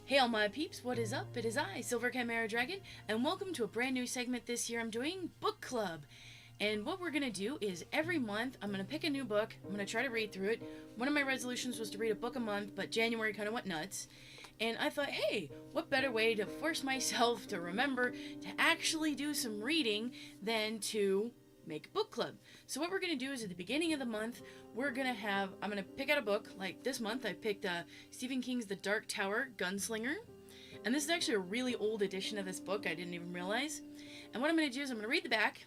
Hey all my peeps, what is up? It is I, silverchimeradragon, and welcome to a brand new segment this year. I'm doing book club. And what we're going to do is every month I'm going to pick a new book, I'm going to try to read through it. One of my resolutions was to read a book a month, but January kind of went nuts. And I thought, hey, what better way to force myself to remember to actually do some reading than to make a book club. So what we're going to do is at the beginning of the month, I'm going to pick out a book. Like this month I picked Stephen King's The Dark Tower, Gunslinger. And this is actually a really old edition of this book, I didn't even realize. And what I'm going to do is I'm going to read the back,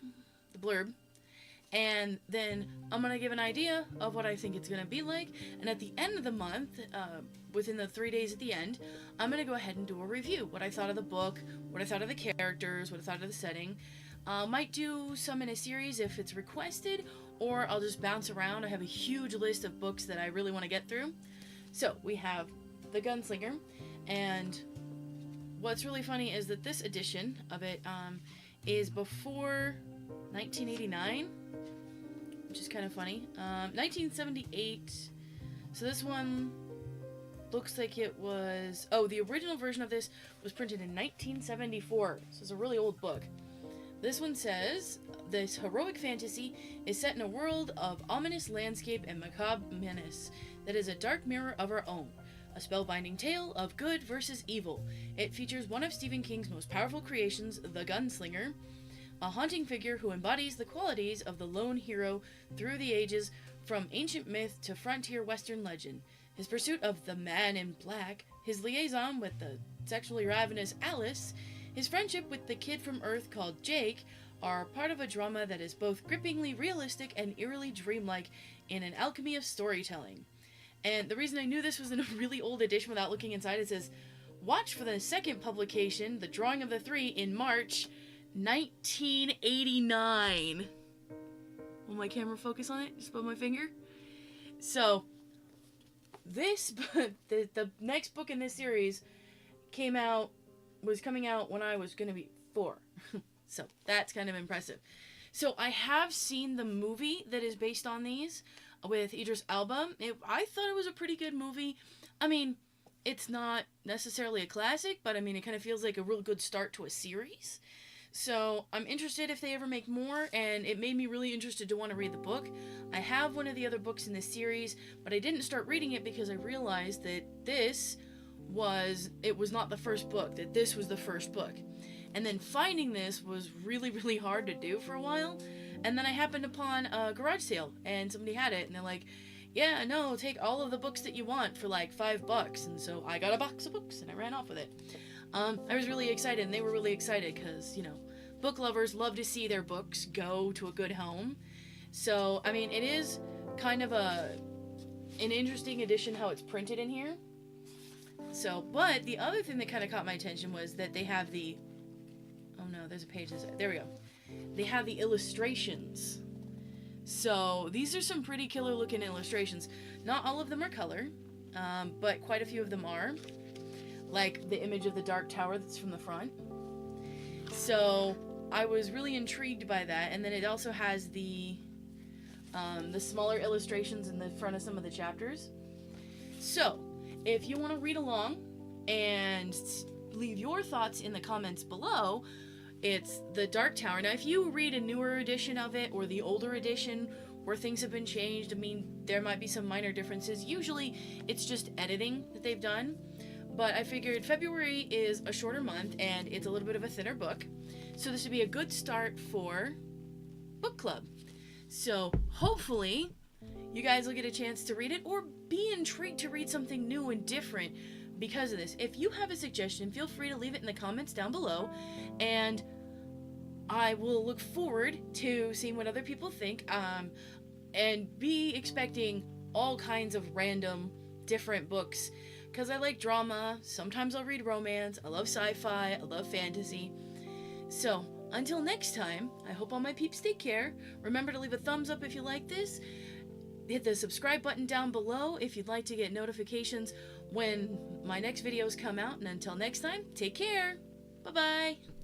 the blurb, and then I'm going to give an idea of what I think it's going to be like. And at the end of the month, within the 3 days at the end, I'm going to go ahead and do a review. What I thought of the book, what I thought of the characters, what I thought of the setting. Might do some in a series if it's requested, or I'll just bounce around. I have a huge list of books that I really want to get through. So we have The Gunslinger, and what's really funny is that this edition of it is before 1989, which is kind of funny. 1978, so this one looks like it was, the original version of this was printed in 1974, so it's a really old book. This one says, this heroic fantasy is set in a world of ominous landscape and macabre menace that is a dark mirror of our own. A spellbinding tale of good versus evil. It features one of Stephen King's most powerful creations, the Gunslinger, a haunting figure who embodies the qualities of the lone hero through the ages, from ancient myth to frontier western legend. His pursuit of the man in black, his liaison with the sexually ravenous Alice, his friendship with the kid from Earth called Jake are part of a drama that is both grippingly realistic and eerily dreamlike in an alchemy of storytelling. And the reason I knew this was in a really old edition without looking inside, it says, watch for the second publication, The Drawing of the Three, in March 1989. Will my camera focus on it? Just above my finger? So, this, the next book in this series was coming out when I was going to be 4. So that's kind of impressive. So I have seen the movie that is based on these with Idris Elba. I thought it was a pretty good movie. I mean, it's not necessarily a classic, but I mean, it kind of feels like a real good start to a series. So I'm interested if they ever make more, and it made me really interested to want to read the book. I have one of the other books in this series, but I didn't start reading it because I realized that it was not the first book, that this was the first book. And then finding this was really, really hard to do for a while. And then I happened upon a garage sale, and somebody had it, and they're like, yeah, no, take all of the books that you want for like $5. And so I got a box of books, and I ran off with it. I was really excited, and they were really excited, because, book lovers love to see their books go to a good home. So, I mean, it is kind of an interesting edition how it's printed in here. So, but the other thing that kind of caught my attention was that they have there's a page, there we go. They have the illustrations. So, these are some pretty killer looking illustrations. Not all of them are color, but quite a few of them are. Like the image of the Dark Tower that's from the front. So, I was really intrigued by that, and then it also has the smaller illustrations in the front of some of the chapters. So, if you want to read along and leave your thoughts in the comments below, it's The Dark Tower. Now, if you read a newer edition of it or the older edition where things have been changed, I mean, there might be some minor differences. Usually, it's just editing that they've done. But I figured February is a shorter month and it's a little bit of a thinner book. So this would be a good start for book club. So hopefully you guys will get a chance to read it or be intrigued to read something new and different because of this. If you have a suggestion, feel free to leave it in the comments down below, and I will look forward to seeing what other people think, and be expecting all kinds of random different books, because I like drama. Sometimes I'll read romance. I love sci-fi. I love fantasy. So until next time, I hope all my peeps take care. Remember to leave a thumbs up if you like this. Hit the subscribe button down below if you'd like to get notifications when my next videos come out. And until next time, take care. Bye-bye.